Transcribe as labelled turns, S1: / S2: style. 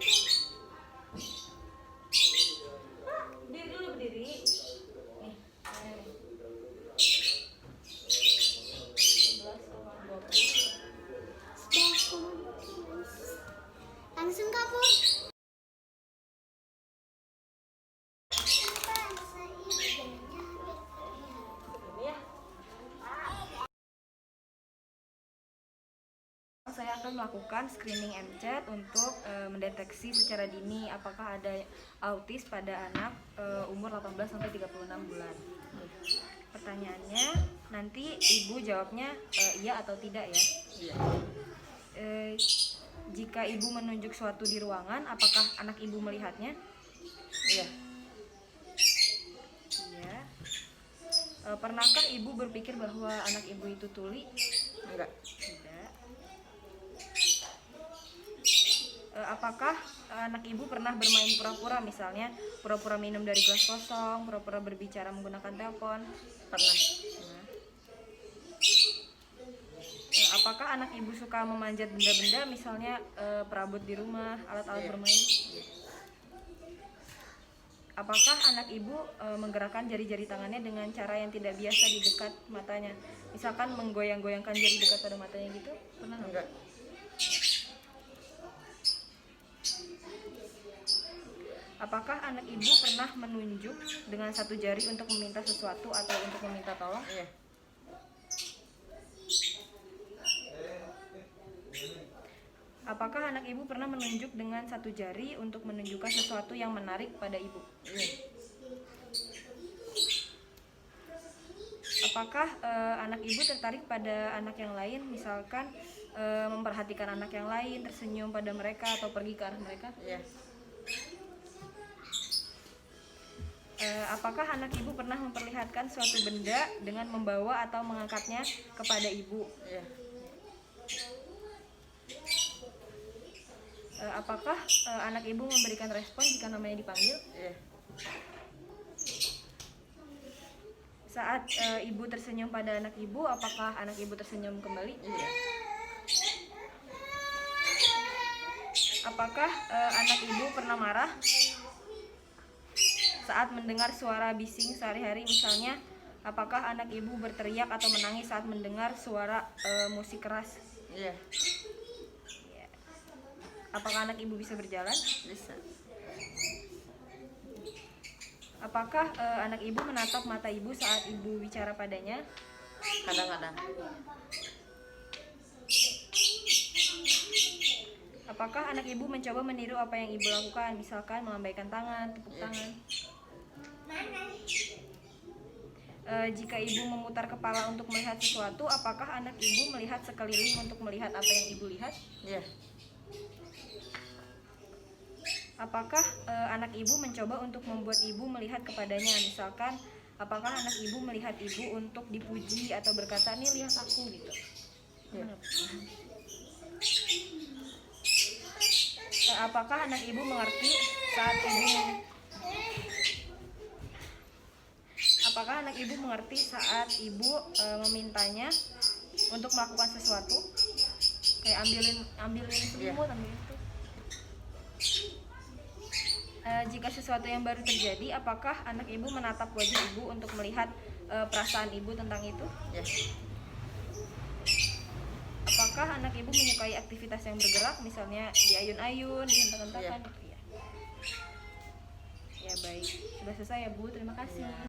S1: Berdiri dulu, berdiri. Nih.
S2: 11,20. Langsung kabur.
S1: Saya akan melakukan screening MCAT untuk mendeteksi secara dini apakah ada autis pada anak umur 18 sampai 36 bulan. Pertanyaannya nanti ibu jawabnya iya atau tidak ya.
S3: Iya.
S1: Jika ibu menunjuk suatu di ruangan, apakah anak ibu melihatnya?
S3: Iya.
S1: Iya. Pernahkah ibu berpikir bahwa anak ibu itu tuli?
S3: Enggak.
S1: Tidak. Apakah anak ibu pernah bermain pura-pura, misalnya pura-pura minum dari gelas kosong, pura-pura berbicara menggunakan telepon?
S3: Pernah.
S1: Apakah anak ibu suka memanjat benda-benda, misalnya perabot di rumah, alat-alat bermain? Apakah anak ibu menggerakkan jari-jari tangannya dengan cara yang tidak biasa di dekat matanya, misalkan menggoyang-goyangkan jari dekat pada matanya gitu? Pernah
S3: Enggak.
S1: Apakah anak ibu pernah menunjuk dengan satu jari untuk meminta sesuatu atau untuk meminta tolong?
S3: Iya.
S1: Apakah anak ibu pernah menunjuk dengan satu jari untuk menunjukkan sesuatu yang menarik pada ibu?
S3: Iya.
S1: Apakah anak ibu tertarik pada anak yang lain, misalkan memperhatikan anak yang lain, tersenyum pada mereka atau pergi ke arah mereka?
S3: Iya.
S1: Apakah anak ibu pernah memperlihatkan suatu benda dengan membawa atau mengangkatnya kepada ibu?
S3: Iya.
S1: Apakah anak ibu memberikan respon jika namanya dipanggil?
S3: Iya.
S1: Saat ibu tersenyum pada anak ibu, apakah anak ibu tersenyum kembali?
S3: Iya.
S1: Apakah anak ibu pernah marah saat mendengar suara bising sehari-hari, misalnya apakah anak ibu berteriak atau menangis saat mendengar suara musik keras?
S3: Iya.
S1: Apakah anak ibu bisa berjalan?
S3: Bisa.
S1: Apakah anak ibu menatap mata ibu saat ibu bicara padanya?
S3: Kadang-kadang.
S1: Apakah anak ibu mencoba meniru apa yang ibu lakukan, misalkan melambaikan tangan, tepuk tangan? Jika ibu memutar kepala untuk melihat sesuatu, apakah anak ibu melihat sekeliling untuk melihat apa yang ibu lihat?
S3: Iya.
S1: Apakah anak ibu mencoba untuk membuat ibu melihat kepadanya, misalkan apakah anak ibu melihat ibu untuk dipuji atau berkata, nih lihat aku gitu?
S3: Iya.
S1: Apakah anak ibu mengerti saat ibu Apakah anak ibu mengerti saat ibu memintanya untuk melakukan sesuatu, kayak ambilin selimut, ambilin itu? Jika sesuatu yang baru terjadi, apakah anak ibu menatap wajah ibu untuk melihat perasaan ibu tentang itu?
S3: Iya.
S1: Apakah anak ibu menyukai aktivitas yang bergerak, misalnya diayun-ayun, dihentak-hentakan?
S3: Iya.
S1: Ya baik, sudah selesai ya Bu, terima kasih.